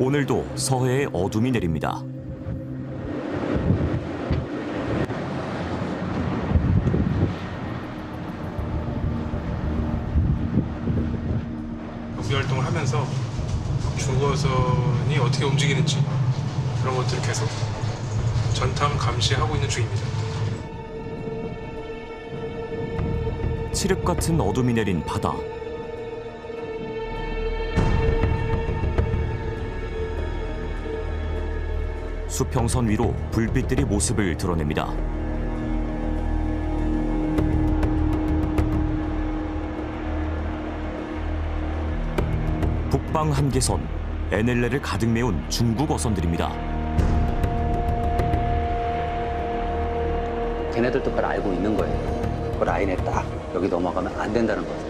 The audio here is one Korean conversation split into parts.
오늘도 서해에 어둠이 내립니다. 경비 활동을 하면서 중고선이 어떻게 움직이는지 그런 것들을 계속 전탐 감시하고 있는 중입니다. 칠흑 같은 어둠이 내린 바다. 수평선 위로 불빛들이 모습을 드러냅니다. 북방 한계선, NLL을 가득 메운 중국 어선들입니다. 걔네들도 그걸 알고 있는 거예요. 그 라인에 딱 여기 넘어가면 안 된다는 거죠.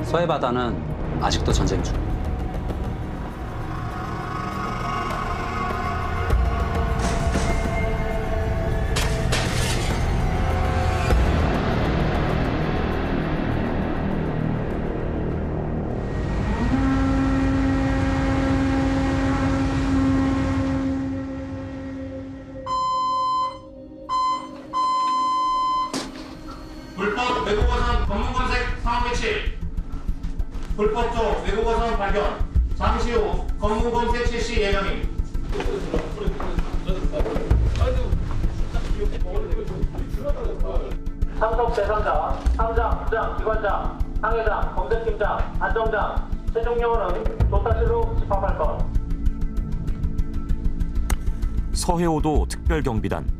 서해 바다는 아직도 전쟁 중. 불법 외국어선 검문 검색 상황 개시. 불법적 외국어선 발견. 잠시 후 검문 검색 실시 예정입니다. 참석 대상자, 상장, 부장, 기관장, 상회장, 검색팀장, 안정장, 최종 요원은 조사실로 집합할 것. 서해오도 특별경비단.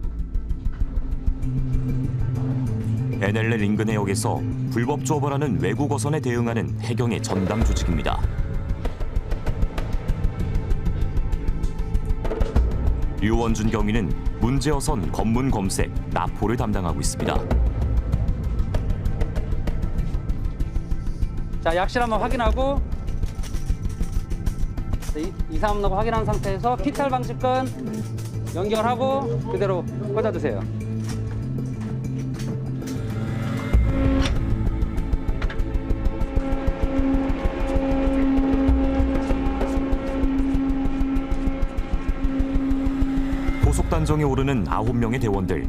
NLL 인근 해역에서 불법 조업을 외국 어선에 대응하는 해경의 전담 조직입니다. 류원준 경위는 문제 어선 검문 검색, 납포를 담당하고 있습니다. 자, 약실 한번 확인하고 이상 없는 거 확인한 상태에서 피탈 방지끈 연결하고 그대로 꽂아주세요. 고속단정에 오르는 9명의 대원들.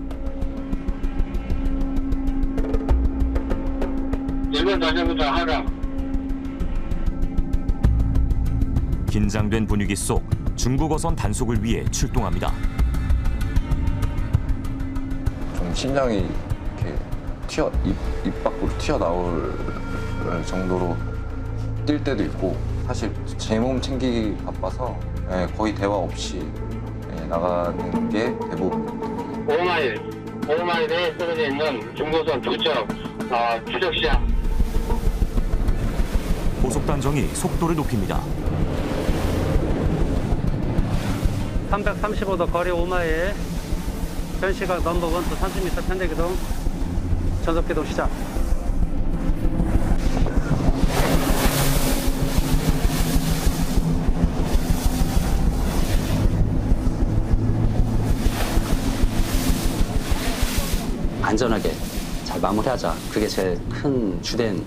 일본 단장부장 하라. 긴장된 분위기 속 중국 어선 단속을 위해 출동합니다. 좀 심장이 이렇게 입 밖으로 튀어나올 정도로 뛸 때도 있고, 사실 제 몸 챙기기 바빠서 거의 대화 없이 나가는 게 대부분. 5마일에 떨어져 있는 중고선 2척 추적 시작. 고속단정이 속도를 높입니다. 335도 거리 5마일 현시각 넘버 1 to 30m 편대기동 전속기동 시작. 안전하게 잘 마무리하자. 그게 제일 큰 주된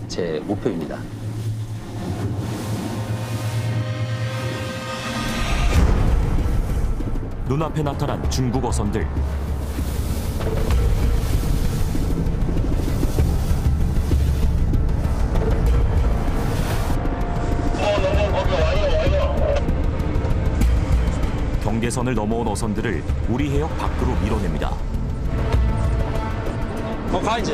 제 목표입니다. 눈앞에 나타난 중국 어선들. 경계선을 넘어온 어선들을 우리 해역 밖으로 밀어냅니다. 가 이제.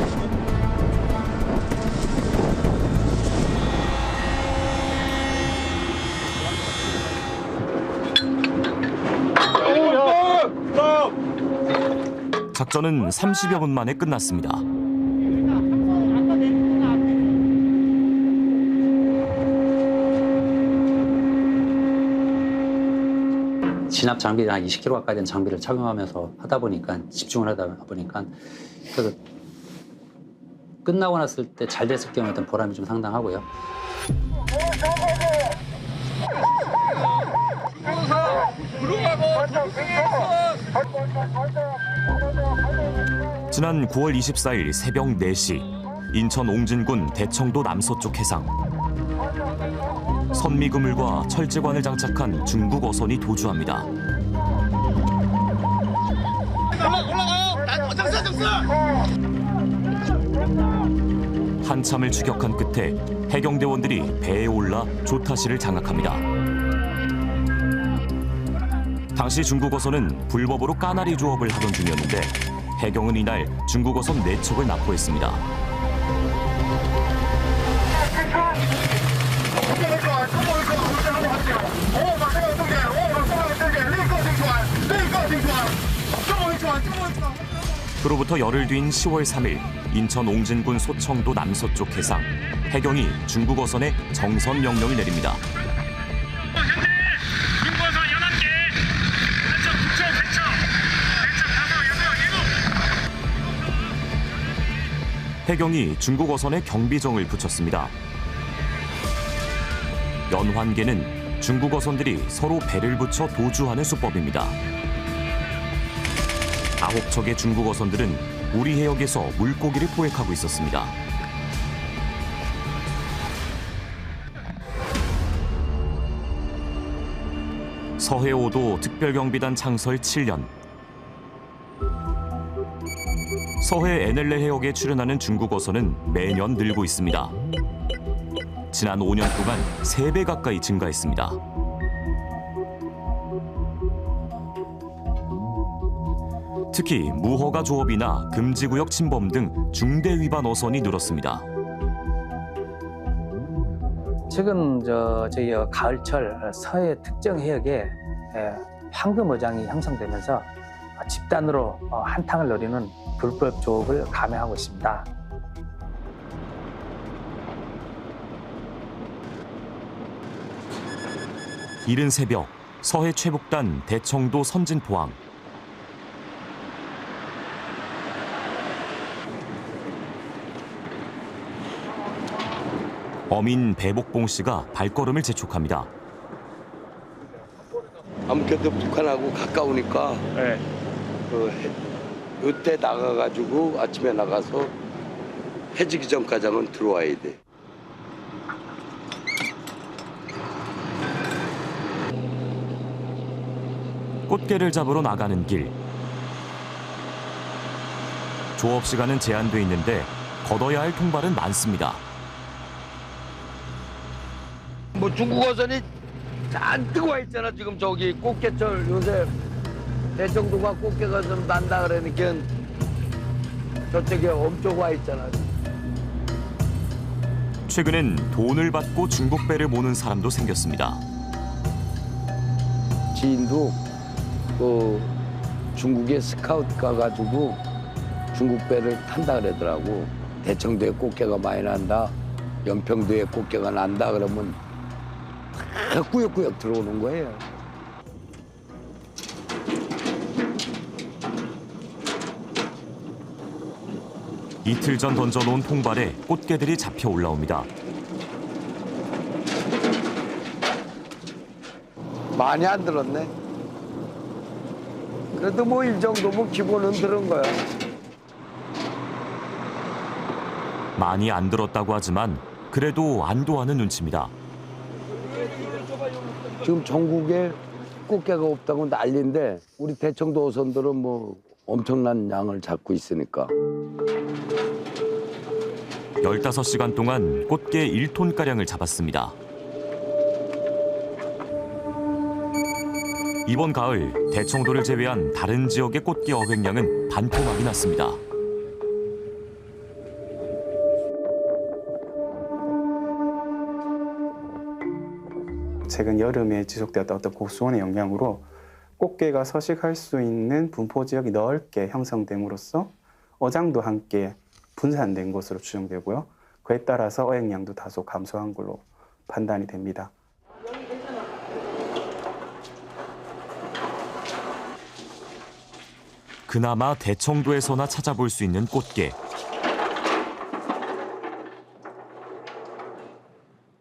작전은 30여 분 만에 끝났습니다. 진압 장비를 한 20kg 가까이 된 장비를 착용하면서 하다 보니까 집중을 하다 보니까 그래서 끝나고 났을 때 잘 됐을 경우에 어떤 보람이 좀 상당하고요. 지난 9월 24일 새벽 4시 인천 옹진군 대청도 남서쪽 해상. 선미그물과 철제관을 장착한 중국 어선이 도주합니다. 한참을 추격한 끝에 해경대원들이 배에 올라 조타시를 장악합니다. 당시 중국 어선은 불법으로 까나리 조업을 하던 중이었는데 해경은 이날 중국 어선 4척을 납포했습니다. 그로부터 열흘 뒤인 10월 3일 인천 옹진군 소청도 남서쪽 해상 해경이 중국 어선에 정선 명령을 내립니다. 해경이 중국 어선에 경비정을 붙였습니다. 연환계는 중국 어선들이 서로 배를 붙여 도주하는 수법입니다. 9척의 중국 어선들은 우리 해역에서 물고기를 포획하고 있었습니다. 서해5도 특별경비단 창설 7년. 서해 NLL 해역에 출현하는 중국 어선은 매년 늘고 있습니다. 지난 5년 동안 3배 가까이 증가했습니다. 특히 무허가 조업이나 금지구역 침범 등 중대 위반 어선이 늘었습니다. 최근 저희 가을철 서해 특정 해역에 황금 어장이 형성되면서 집단으로 한탕을 노리는 불법 조업을 감행하고 있습니다. 이른 새벽 서해 최북단 대청도 선진포항. 어민 배복봉 씨가 발걸음을 재촉합니다. 아무래도 북한하고 가까우니까 이때 나가가지고 아침에 나가서 해지기 전까지는 들어와야 돼. 꽃게를 잡으러 나가는 길. 조업 시간은 제한돼 있는데 걷어야 할 통발은 많습니다. 뭐 중국 어선이 잔뜩 와 있잖아. 지금 저기 꽃게철 요새 대청도가 꽃게가 좀 난다 그러니까 저쪽에 엄청 와 있잖아. 최근엔 돈을 받고 중국 배를 모는 사람도 생겼습니다. 지인도 그 중국에 스카우트 가가지고 중국 배를 탄다 그러더라고. 대청도에 꽃게가 많이 난다. 연평도에 꽃게가 난다 그러면 다 꾸역꾸역 들어오는 거예요. 이틀 전 던져놓은 통발에 꽃게들이 잡혀 올라옵니다. 많이 안 들었네. 그래도 뭐 이 정도면 기본은 들은 거야. 많이 안 들었다고 하지만 그래도 안도하는 눈치입니다. 지금 전국에 꽃게가 없다고 난리인데 우리 대청도 어선들은 뭐 엄청난 양을 잡고 있으니까. 15시간 동안 꽃게 1톤가량을 잡았습니다. 이번 가을 대청도를 제외한 다른 지역의 꽃게 어획량은 반토막이 났습니다. 최근 여름에 지속되었던 어떤 고수온의 영향으로 꽃게가 서식할 수 있는 분포 지역이 넓게 형성됨으로써 어장도 함께 분산된 것으로 추정되고요. 그에 따라서 어획량도 다소 감소한 걸로 판단이 됩니다. 그나마 대청도에서나 찾아볼 수 있는 꽃게.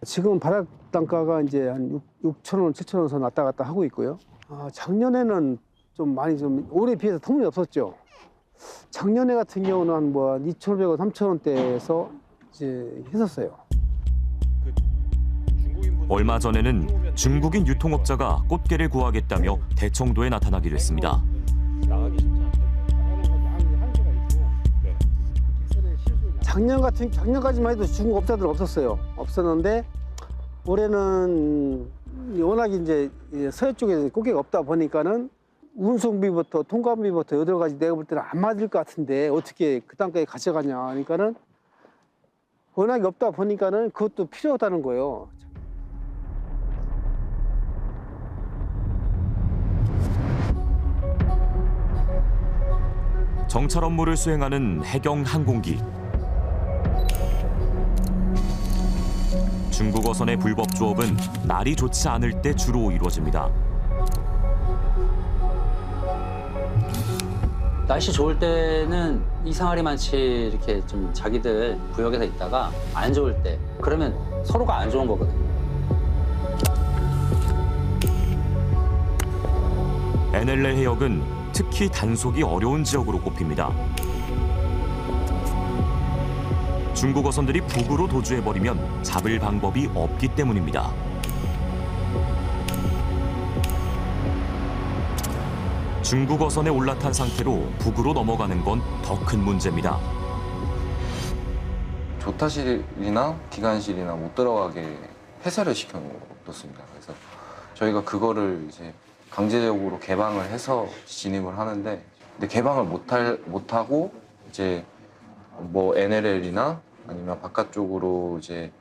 지금 바닥 단가가 이제 한 6,000원, 7,000원 선 왔다 갔다 하고 있고요. 작년에는 좀 많이 올해 비해서 터무니없었죠. 작년에 같은 경우는 한 뭐 2,500원, 3,000원대에서 이제 했었어요. 얼마 전에는 중국인 유통업자가 꽃게를 구하겠다며 대청도에 나타나기도 했습니다. 작년까지만 해도 중국 업자들 없었어요. 없었는데 올해는 워낙 이제 서해 쪽에 꽃게가 없다 보니까는 운송비부터 통관비부터 여러 가지 내가 볼 때는 안 맞을 것 같은데 어떻게 그 단가에 가져가냐 하니까는 워낙 없다 보니까는 그것도 필요하다는 거예요. 정찰 업무를 수행하는 해경 항공기. 중국 어선의 불법 조업은 날이 좋지 않을 때 주로 이루어집니다. 날씨 좋을 때는 이상하리 많지 이렇게 좀 자기들 구역에서 있다가 안 좋을 때 그러면 서로가 안 좋은 거거든요. NLL 해역은 특히 단속이 어려운 지역으로 꼽힙니다. 중국 어선들이 북으로 도주해버리면 잡을 방법이 없기 때문입니다. 중국 어선에 올라탄 상태로 북으로 넘어가는 건 더 큰 문제입니다. 조타실이나 기관실이나 못 들어가게 폐쇄를 시켜놓습니다. 그래서 저희가 그거를 이제 강제적으로 개방을 해서 진입을 하는데, 근데 개방을 못하고 이제 뭐 NLL이나 아니면 바깥쪽으로 이제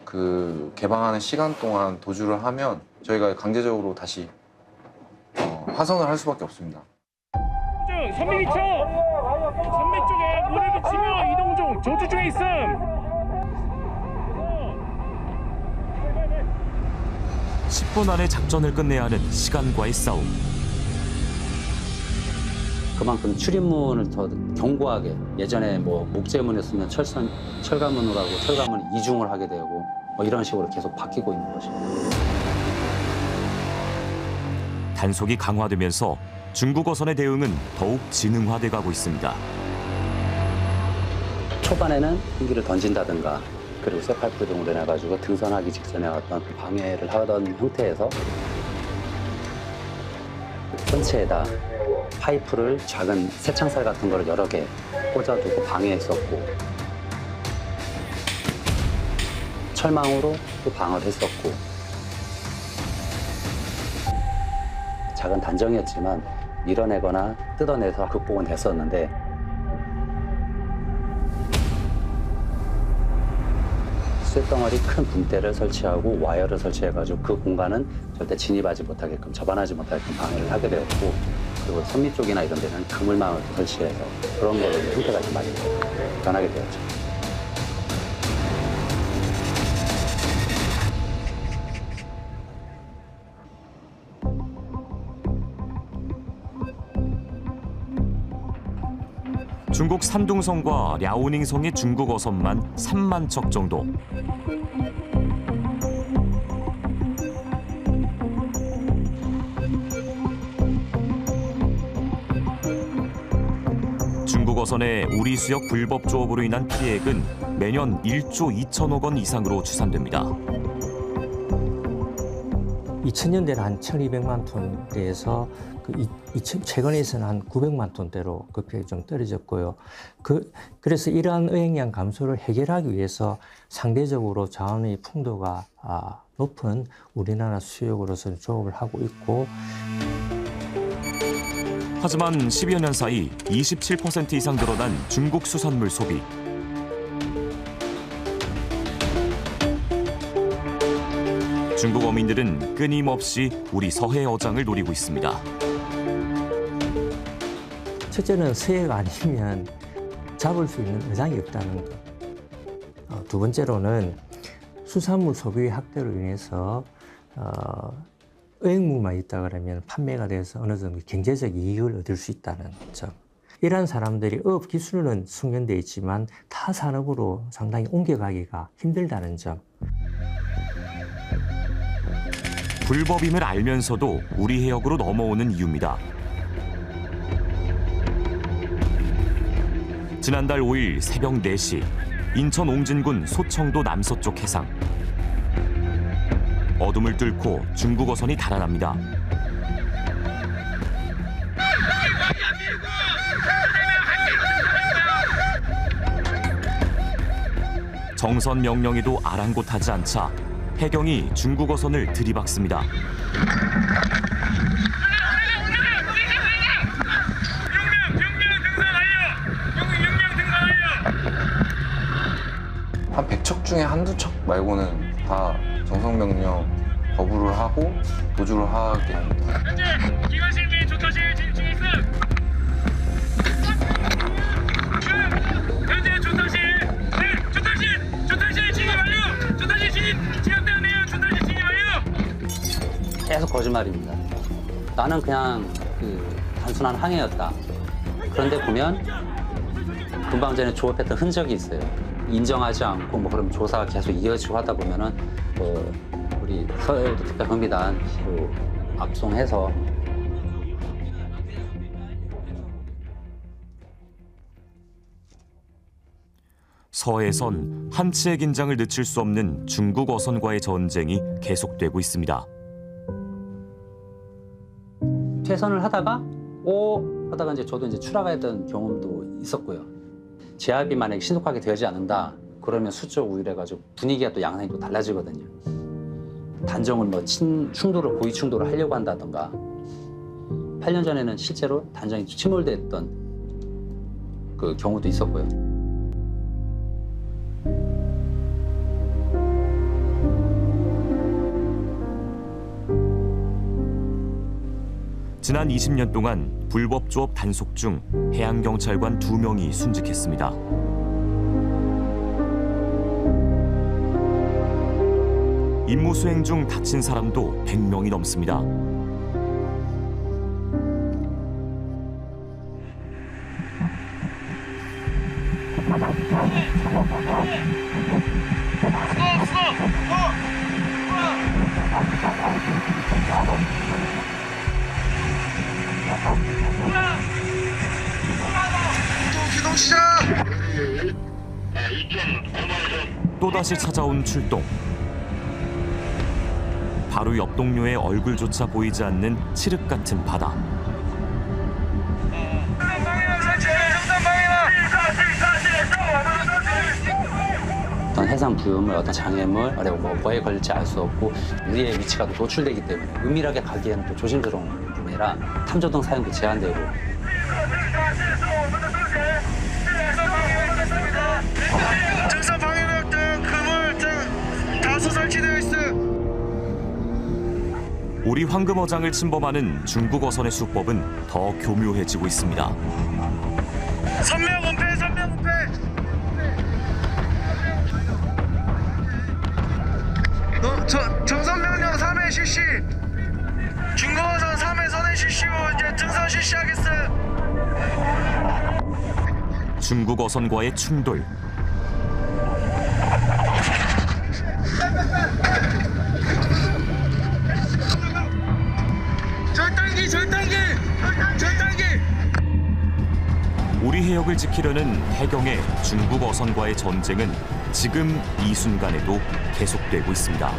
그 개방하는 시간 동안 도주를 하면 저희가 강제적으로 다시 화선을 할 수밖에 없습니다. 선미 비춰! 선미 쪽에 모래 비치며 이동 중! 조주 중에 있음! 10분 안에 작전을 끝내야 하는 시간과의 싸움. 그만큼 출입문을 더 견고하게 예전에 뭐 목재문이었으면 철가문으로 하고 철가문이 이중을 하게 되고 뭐 이런 식으로 계속 바뀌고 있는 것입니다. 단속이 강화되면서 중국 어선의 대응은 더욱 지능화돼 가고 있습니다. 초반에는 헬기를 던진다든가 그리고 쇠파이프 등으로 해가지고 등선하기 직전에 어떤 방해를 하던 형태에서 선체에다 파이프를 작은 새창살 같은 거를 여러 개 꽂아두고 방해했었고 철망으로 또 방어를 했었고 작은 단정이었지만 밀어내거나 뜯어내서 극복은 됐었는데 쇳덩어리 큰 분대를 설치하고 와이어를 설치해가지고 그 공간은 절대 진입하지 못하게끔 접안하지 못하게끔 방해를 하게 되었고 그리고 선미 쪽이나 이런 데는 그물망을 설치해서 그런 걸로 형태가 좀 많이 변하게 되었죠. 중국 산둥성과 랴오닝성의 중국 어선만 3만 척 정도. 중국 어선의 우리 수역 불법 조업으로 인한 피해액은 매년 1조 2천억 원 이상으로 추산됩니다. 2000년대는 한 1200만 톤대에서 최근에서는 한 900만 톤대로 급격히 좀 떨어졌고요. 그래서 이러한 어획량 감소를 해결하기 위해서 상대적으로 자원의 풍도가 높은 우리나라 수역으로서 조업을 하고 있고 하지만 10여 년 사이 27% 이상 늘어난 중국 수산물 소비. 중국 어민들은 끊임없이 우리 서해 어장을 노리고 있습니다. 첫째는 서해가 아니면 잡을 수 있는 어장이 없다는 것. 두 번째로는 수산물 소비 확대로 인해서 어획물만 있다 그러면 판매가 돼서 어느 정도 경제적 이익을 얻을 수 있다는 점. 이러한 사람들이 어업 기술은 숙련돼 있지만 타 산업으로 상당히 옮겨가기가 힘들다는 점. 불법임을 알면서도 우리 해역으로 넘어오는 이유입니다. 지난달 5일 새벽 4시 인천 옹진군 소청도 남서쪽 해상. 어둠을 뚫고 중국 어선이 달아납니다. 정선 명령에도 아랑곳하지 않자 해경이 중국 어선을 들이박습니다. 한 100척 중에 한두 척 말고는 다 정성명령 거부를 하고 도주를 하게 합니다. 현재 기관실 및 조타실 진입 중에 있음. 현재 조타실 진입 완료. 조타실 진입 지각되었네요. 조타실 진입 완료. 계속 거짓말입니다. 나는 그냥 단순한 항해였다. 그런데 보면 금방 전에 조업했던 흔적이 있어요. 인정하지 않고 그럼 조사가 계속 이어지고 하다 보면은 우리 서해오도 특별경비단으로 압송해서 서해선 한치의 긴장을 늦출 수 없는 중국 어선과의 전쟁이 계속되고 있습니다. 퇴선을 하다가 이제 저도 이제 출하했던 경험도 있었고요. 제압이 만약에 신속하게 되지 않는다 그러면 수적 우위래가지고 분위기가 또 양상이 또 달라지거든요. 단정을 충돌을 고위 충돌을 하려고 한다던가 8년 전에는 실제로 단정이 침몰됐던 그 경우도 있었고요. 지난 20년 동안 불법 조업 단속 중 해양경찰관 2명이 순직했습니다. 임무 수행 중 다친 사람도 100명이 넘습니다. 또다시 찾아온 출동. 바로 옆 동료의 얼굴조차 보이지 않는 칠흑 같은 바다. 어떤 해상 부유물, 어떤 장애물, 뭐에 걸릴지 알 수 없고 우리의 위치가 또 노출되기 때문에 은밀하게 가기에는 또 조심스러운 분이라 탐조등 사용도 제한되고. 증선 방해력 등 그물 등 다수 설치되어 있음. 우리 황금어장을 침범하는 중국 어선의 수법은 더 교묘해지고 있습니다. 선명 은폐. 정선 명령 3회 실시. 중국어선 3회 선회 실시 후 이제 증선 실시하겠음. 중국 어선과의 충돌. 절단기. 우리 해역을 지키려는 해경의 중국 어선과의 전쟁은 지금 이 순간에도 계속되고 있습니다.